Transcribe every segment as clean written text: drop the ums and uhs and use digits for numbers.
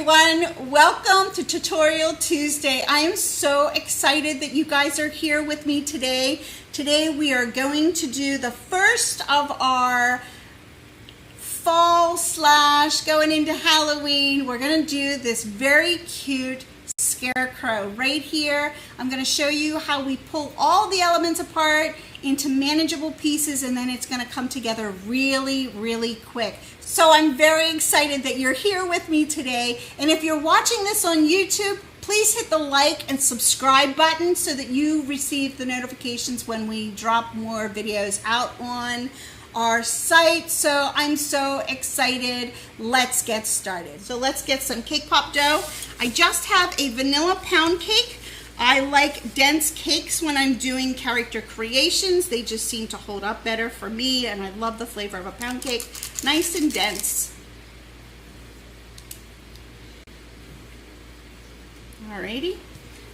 everyone, welcome to Tutorial Tuesday. I am so excited that you guys are here with me today. Today we are going to do the first of our fall / going into Halloween. We're going to do this very cute Scarecrow right here. I'm going to show you how we pull all the elements apart into manageable pieces, and then it's going to come together really quick. So I'm very excited that you're here with me today, and if you're watching this on YouTube, please hit the like and subscribe button so that you receive the notifications when we drop more videos out on our site. So I'm so excited. Let's get started. So let's get some cake pop dough. I just have a vanilla pound cake. I like dense cakes when I'm doing character creations. They just seem to hold up better for me, and I love the flavor of a pound cake. Nice and dense. Alrighty.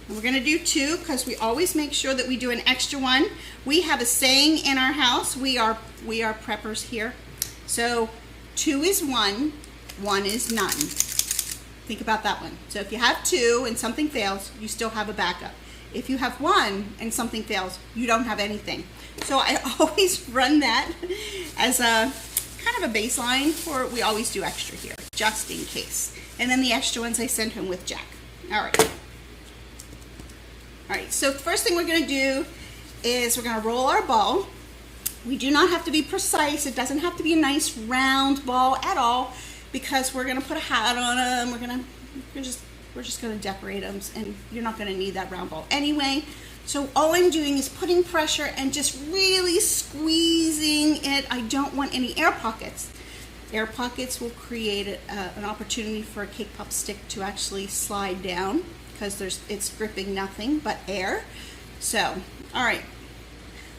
And we're going to do 2 because we always make sure that we do an extra one. We have a saying in our house. We are preppers here. So 2 is 1, 1 is none. Think about that one. So if you have 2 and something fails, you still have a backup. If you have 1 and something fails, you don't have anything. So I always run that as a kind of a baseline for, we always do extra here, just in case. And then the extra ones I send home with Jack. All right, so the first thing we're going to do is we're going to roll our ball. We do not have to be precise. It doesn't have to be a nice round ball at all, because we're going to put a hat on them. We're just going to decorate them, and you're not going to need that round ball anyway. So all I'm doing is putting pressure and just really squeezing it. I don't want any air pockets. Air pockets will create an opportunity for a cake pop stick to actually slide down, because it's gripping nothing but air. So, all right.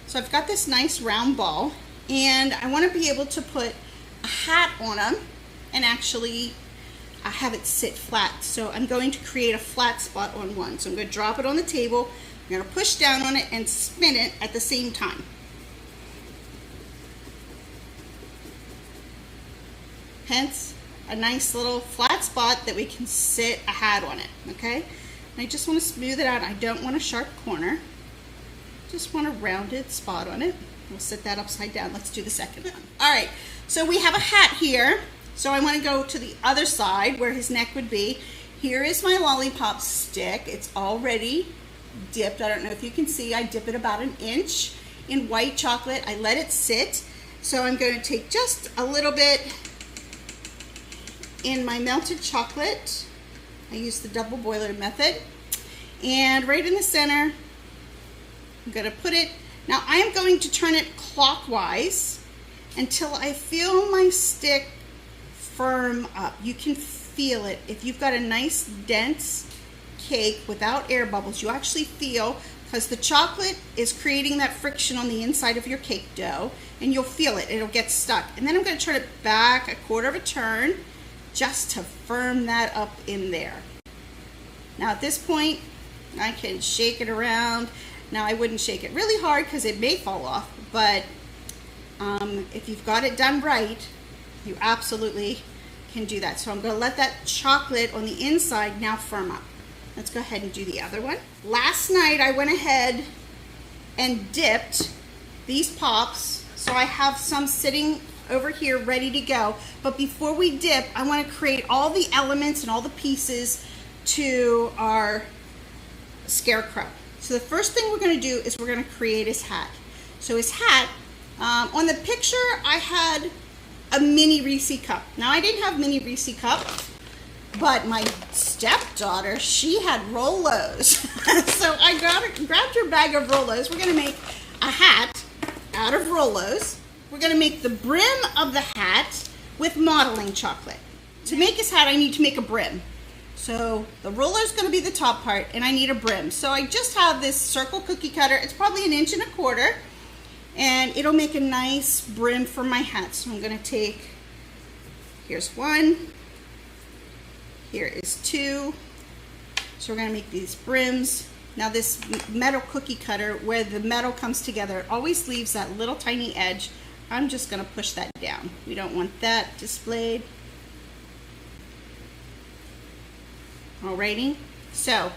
So I've got this nice round ball, and I want to be able to put a hat on them and actually have it sit flat. So I'm going to create a flat spot on one. So I'm going to drop it on the table. I'm going to push down on it and spin it at the same time. Hence, a nice little flat spot that we can sit a hat on it, okay? And I just want to smooth it out. I don't want a sharp corner. Just want a rounded spot on it. We'll sit that upside down. Let's do the second one. All right, so we have a hat here. So I want to go to the other side where his neck would be. Here is my lollipop stick. It's already dipped. I don't know if you can see. I dip it about 1 inch in white chocolate. I let it sit. So I'm going to take just a little bit in my melted chocolate. I use the double boiler method. And right in the center, I'm going to put it. Now I am going to turn it clockwise until I feel my stick firm up. You can feel it. If you've got a nice dense cake without air bubbles, you actually feel, because the chocolate is creating that friction on the inside of your cake dough, and you'll feel it. It'll get stuck. And then I'm going to turn it back 1/4 of a turn just to firm that up in there. Now at this point, I can shake it around. Now I wouldn't shake it really hard because it may fall off, but if you've got it done right, you absolutely can do that. So I'm going to let that chocolate on the inside now firm up. Let's go ahead and do the other one. Last night I went ahead and dipped these pops, so I have some sitting over here ready to go. But before we dip, I want to create all the elements and all the pieces to our Scarecrow. So the first thing we're going to do is we're going to create his hat. So his hat, on the picture I had a mini Reese cup. Now I didn't have mini Reese cup, but my stepdaughter, she had Rolos. So I grabbed her bag of Rolos. We're gonna make a hat out of Rolos. We're gonna make the brim of the hat with modeling chocolate. To make his hat, I need to make a brim. So the roller is gonna be the top part, and I need a brim. So I just have this circle cookie cutter. It's probably 1 1/4 inches. And it'll make a nice brim for my hat. So I'm going to take, here's 1, here is 2. So we're going to make these brims. Now this metal cookie cutter, where the metal comes together, it always leaves that little tiny edge. I'm just going to push that down. We don't want that displayed. Alrighty, so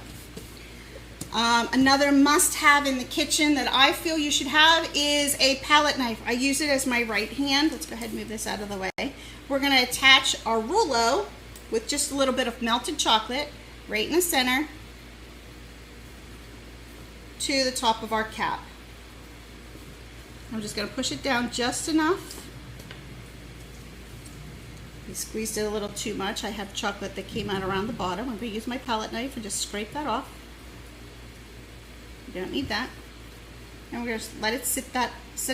another must-have in the kitchen that I feel you should have is a palette knife. I use it as my right hand. Let's go ahead and move this out of the way. We're going to attach our rouleau with just a little bit of melted chocolate right in the center to the top of our cap. I'm just going to push it down just enough. I squeezed it a little too much. I have chocolate that came out around the bottom. I'm going to use my palette knife and just scrape that off. You don't need that. And we're going to let it sit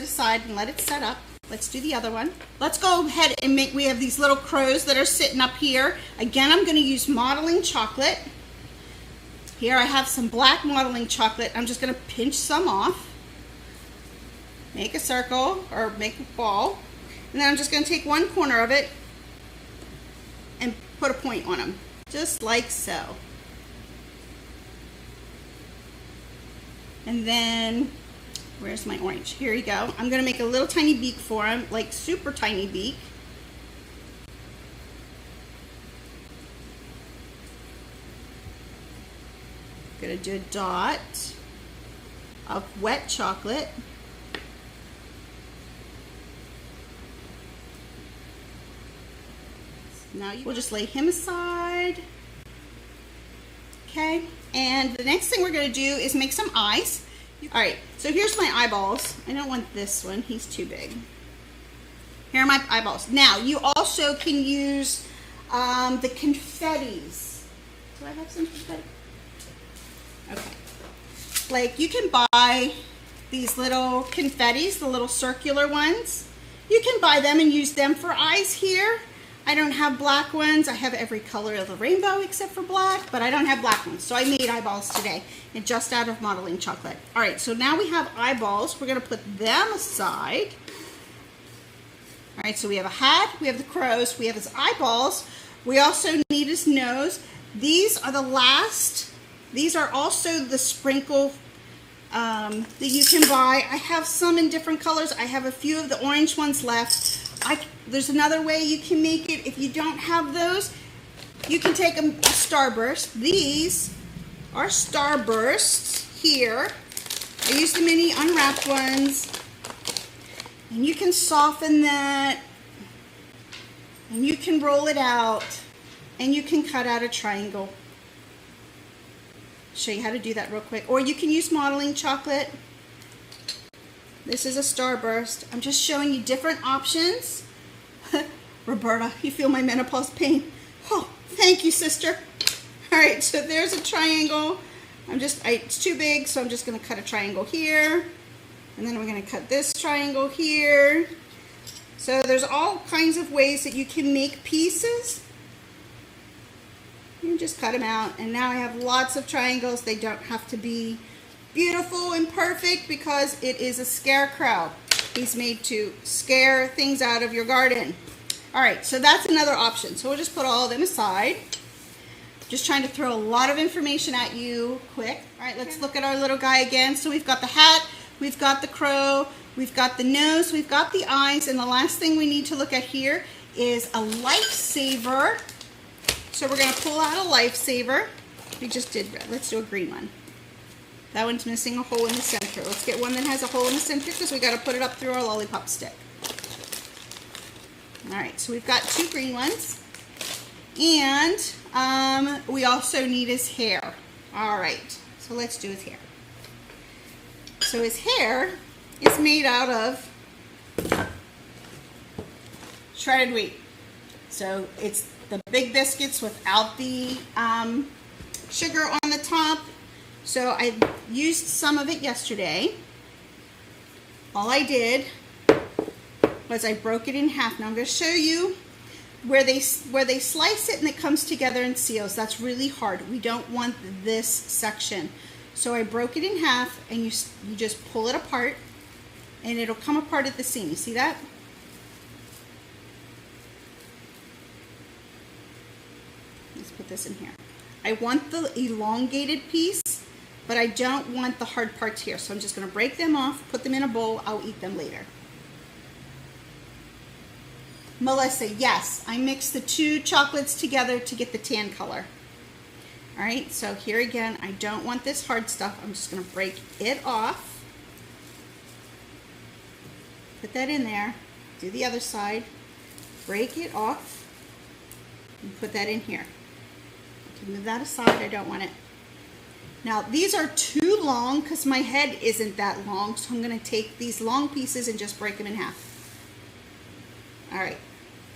aside and let it set up. Let's do the other one. Let's go ahead and we have these little crows that are sitting up here. Again, I'm going to use modeling chocolate. Here I have some black modeling chocolate. I'm just going to pinch some off. Make a circle or make a ball. And then I'm just going to take one corner of it and put a point on them, just like so. And then, where's my orange? Here you go. I'm gonna make a little tiny beak for him, like super tiny beak. Gonna do a dot of wet chocolate. Now we'll just lay him aside. Okay, and the next thing we're going to do is make some eyes. All right, so here's my eyeballs. I don't want this one, he's too big. Here are my eyeballs. Now, you also can use the confettis. Do I have some confetti? Okay. Like, you can buy these little confettis, the little circular ones. You can buy them and use them for eyes here. I don't have black ones. I have every color of the rainbow except for black, but I don't have black ones. So I made eyeballs today, and just out of modeling chocolate. All right, so now we have eyeballs. We're gonna put them aside. All right, so we have a hat, we have the crows, we have his eyeballs. We also need his nose. These are the last. These are also the sprinkle that you can buy. I have some in different colors. I have a few of the orange ones left. There's another way you can make it. If you don't have those, you can take a starburst. These are starbursts here. I use the mini unwrapped ones. And you can soften that. And you can roll it out. And you can cut out a triangle. Show you how to do that real quick. Or you can use modeling chocolate. This is a starburst. I'm just showing you different options. Roberta, you feel my menopause pain? Oh, thank you, sister. All right, so there's a triangle. It's too big, so I'm just gonna cut a triangle here. And then we're gonna cut this triangle here. So there's all kinds of ways that you can make pieces. You just cut them out. And now I have lots of triangles. They don't have to be beautiful and perfect because it is a scarecrow. He's made to scare things out of your garden. All right, so that's another option. So we'll just put all of them aside. Just trying to throw a lot of information at you quick. All right, let's look at our little guy again. So we've got the hat, we've got the crow, we've got the nose, we've got the eyes, and the last thing we need to look at here is a lifesaver. So we're gonna pull out a lifesaver. We just did red. Let's do a green one. That one's missing a hole in the center. Let's get one that has a hole in the center because we got to put it up through our lollipop stick. All right, so we've got two green ones. And we also need his hair. All right, so let's do his hair. So his hair is made out of shredded wheat. So it's the big biscuits without the sugar on the top. So I used some of it yesterday. All I did was I broke it in half. Now I'm going to show you where they slice it and it comes together and seals. That's really hard. We don't want this section. So I broke it in half, and you just pull it apart and it'll come apart at the seam. You see that? Let's put this in here. I want the elongated piece, but I don't want the hard parts here. So I'm just going to break them off, put them in a bowl. I'll eat them later. Melissa, yes, I mixed the two chocolates together to get the tan color. All right, so here again, I don't want this hard stuff. I'm just gonna break it off. Put that in there. Do the other side. Break it off. And put that in here. I can move that aside, I don't want it. Now these are too long because my head isn't that long, so I'm gonna take these long pieces and just break them in half. All right,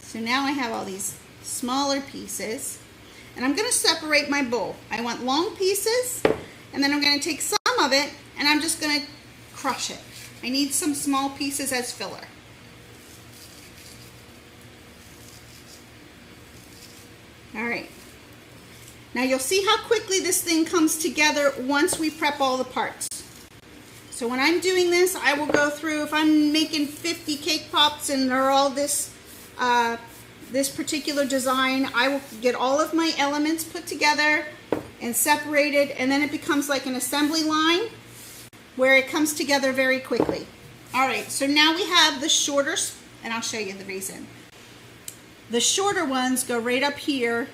so now I have all these smaller pieces, and I'm gonna separate my bowl. I want long pieces, and then I'm gonna take some of it, and I'm just gonna crush it. I need some small pieces as filler. All right. Now you'll see how quickly this thing comes together once we prep all the parts. So when I'm doing this, I will go through, if I'm making 50 cake pops and they're all this particular design, I will get all of my elements put together and separated, and then it becomes like an assembly line where it comes together very quickly. All right, so now we have the shorter, and I'll show you the reason. The shorter ones go right up here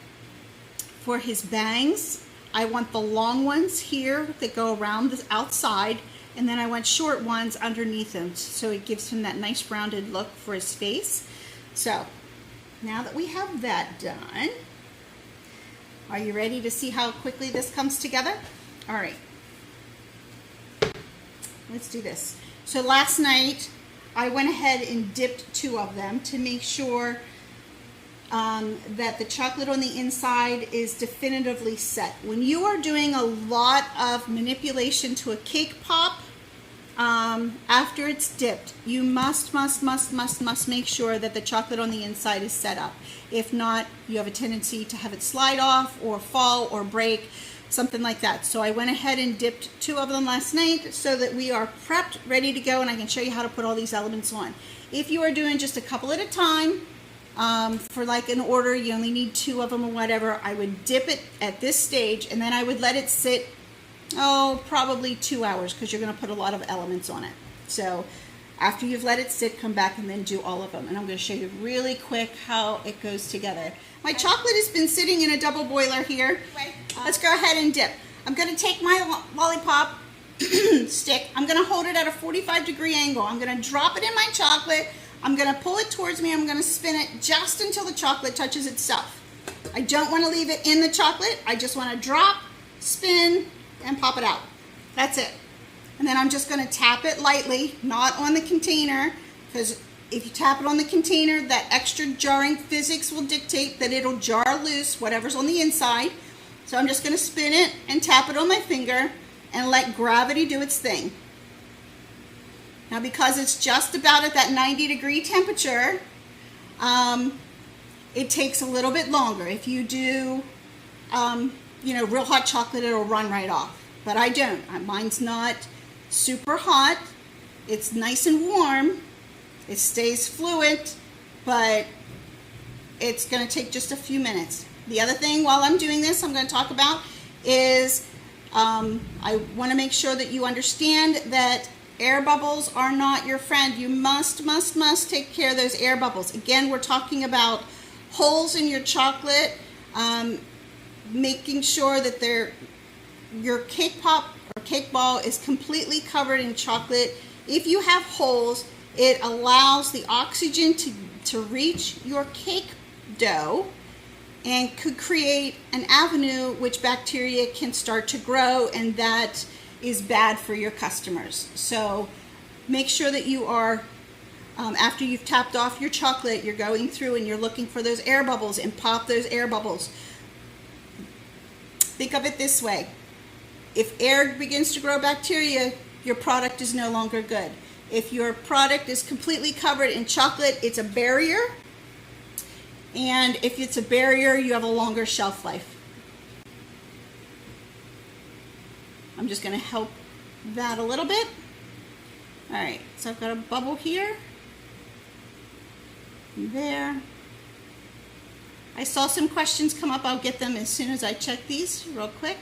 for his bangs. I want the long ones here that go around the outside, and then I want short ones underneath him, so it gives him that nice rounded look for his face. So now that we have that done, are you ready to see how quickly this comes together? All right, let's do this. So last night I went ahead and dipped 2 of them to make sure that the chocolate on the inside is definitively set. When you are doing a lot of manipulation to a cake pop, after it's dipped, you must make sure that the chocolate on the inside is set up. If not, you have a tendency to have it slide off or fall or break, something like that. So I went ahead and dipped 2 of them last night so that we are prepped, ready to go, and I can show you how to put all these elements on. If you are doing just a couple at a time, for like an order, you only need 2 of them or whatever, I would dip it at this stage, and then I would let it sit, probably 2 hours, because you're going to put a lot of elements on it. So after you've let it sit, come back and then do all of them. And I'm going to show you really quick how it goes together. My chocolate has been sitting in a double boiler here. Let's go ahead and dip. I'm going to take my lollipop stick. I'm going to hold it at a 45-degree angle. I'm going to drop it in my chocolate. I'm going to pull it towards me. I'm going to spin it just until the chocolate touches itself. I don't want to leave it in the chocolate. I just want to drop, spin, and pop it out. That's it. And then I'm just going to tap it lightly, not on the container, because if you tap it on the container, that extra jarring physics will dictate that it'll jar loose whatever's on the inside. So I'm just going to spin it and tap it on my finger and let gravity do its thing. Now, because it's just about at that 90-degree temperature, it takes a little bit longer. If you do, real hot chocolate, it'll run right off. But I don't. Mine's not super hot. It's nice and warm. It stays fluid, but it's going to take just a few minutes. The other thing while I'm doing this I'm going to talk about is I want to make sure that you understand that air bubbles are not your friend. You must take care of those air bubbles. Again, we're talking about holes in your chocolate, making sure that your cake pop or cake ball is completely covered in chocolate. If you have holes, it allows the oxygen to reach your cake dough and could create an avenue which bacteria can start to grow, and that is bad for your customers. So make sure that you are, after you've tapped off your chocolate, you're going through and you're looking for those air bubbles and pop those air bubbles. Think of it this way. If air begins to grow bacteria, your product is no longer good. If your product is completely covered in chocolate, it's a barrier. And if it's a barrier, you have a longer shelf life. I'm just going to help that a little bit. All right, so I've got a bubble here, and there. I saw some questions come up. I'll get them as soon as I check these real quick.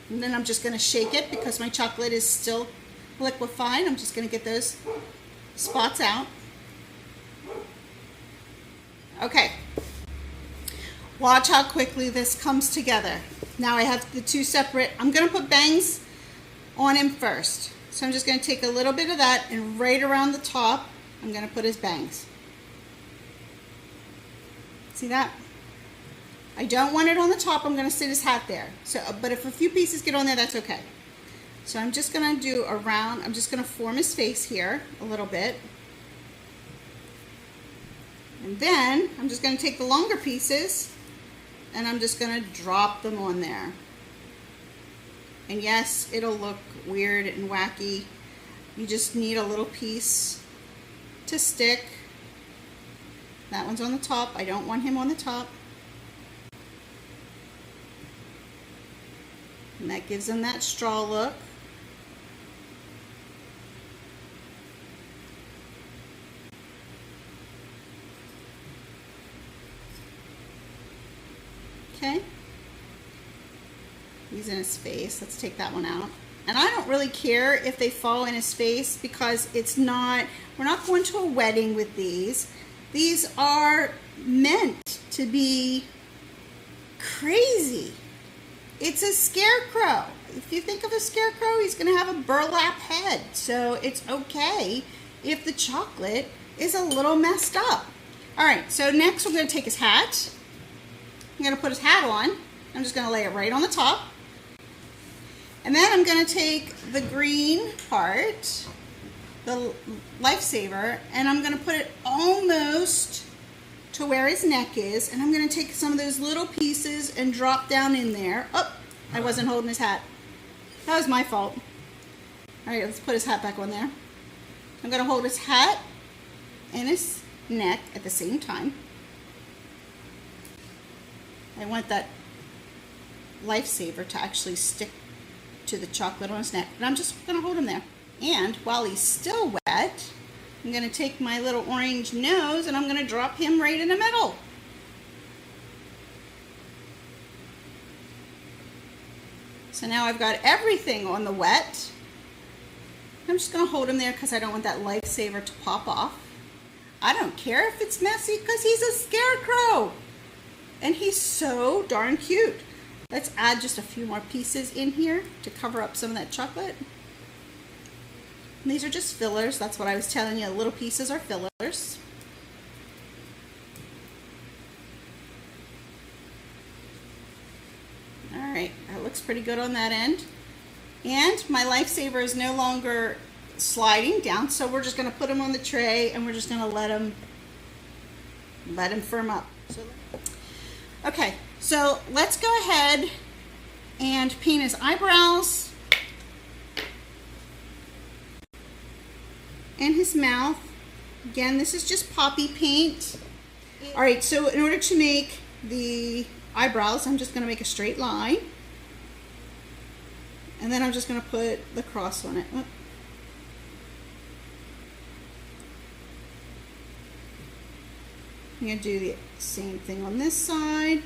And then I'm just going to shake it because my chocolate is still liquefied. I'm just going to get those spots out. Okay. Watch how quickly this comes together. Now I have the two separate. I'm going to put bangs on him first. So I'm just going to take a little bit of that, and right around the top, I'm going to put his bangs. See that? I don't want it on the top. I'm going to sit his hat there. So, but if a few pieces get on there, that's okay. So I'm just going to do around. I'm just going to form his face here a little bit. And then I'm just going to take the longer pieces and I'm just going to drop them on there. And yes, it'll look weird and wacky. You just need a little piece to stick. That one's on the top. I don't want him on the top. And that gives him that straw look. Okay, he's in his face. Let's take that one out. And I don't really care if they fall in his face because it's not, we're not going to a wedding with these. These are meant to be crazy. It's a scarecrow. If you think of a scarecrow, he's going to have a burlap head. So it's okay if the chocolate is a little messed up. All right, so next we're going to take his hat. I'm going to put his hat on. I'm just going to lay it right on the top. And then I'm going to take the green part, the lifesaver, and I'm going to put it almost to where his neck is. And I'm going to take some of those little pieces and drop down in there. Oh, I wasn't holding his hat. That was my fault. All right, let's put his hat back on there. I'm going to hold his hat and his neck at the same time. I want that lifesaver to actually stick to the chocolate on his neck. And I'm just going to hold him there. And while he's still wet, I'm going to take my little orange nose and I'm going to drop him right in the middle. So now I've got everything on the wet. I'm just going to hold him there because I don't want that lifesaver to pop off. I don't care if it's messy because he's a scarecrow. And he's so darn cute. Let's add just a few more pieces in here to cover up some of that chocolate. And these are just fillers. That's what I was telling you. Little pieces are fillers. All right, that looks pretty good on that end. And my lifesaver is no longer sliding down, so we're just going to put him on the tray and we're just going to let him firm up. Okay, so let's go ahead and paint his eyebrows and his mouth. Again, this is just poppy paint. All right, so in order to make the eyebrows, I'm just going to make a straight line. And then I'm just going to put the cross on it. Oh. I'm going to do the same thing on this side.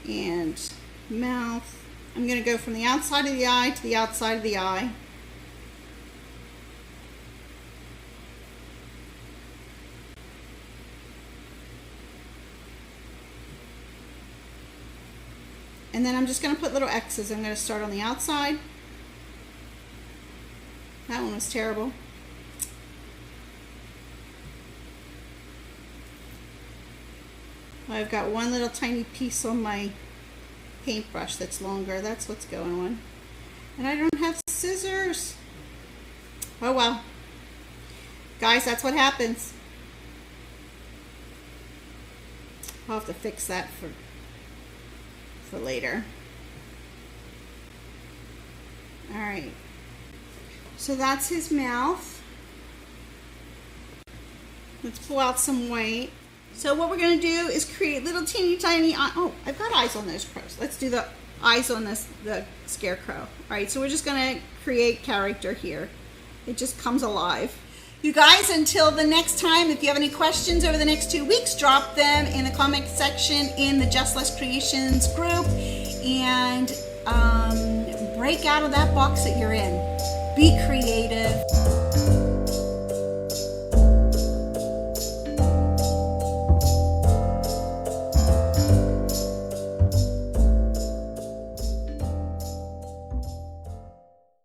And mouth. I'm going to go from the outside of the eye to the outside of the eye. And then I'm just going to put little X's. I'm going to start on the outside. That one was terrible. I've got one little tiny piece on my paintbrush that's longer. That's what's going on. And I don't have scissors. Oh well. Guys, that's what happens. I'll have to fix that for later. All right. So that's his mouth. Let's pull out some white. So what we're going to do is create little teeny tiny eyes. Oh, I've got eyes on those crows. Let's do the eyes on the scarecrow. All right, so we're just going to create character here. It just comes alive. You guys, until the next time, if you have any questions over the next 2 weeks, drop them in the comment section in the Just Less Creations group and break out of that box that you're in. Be creative.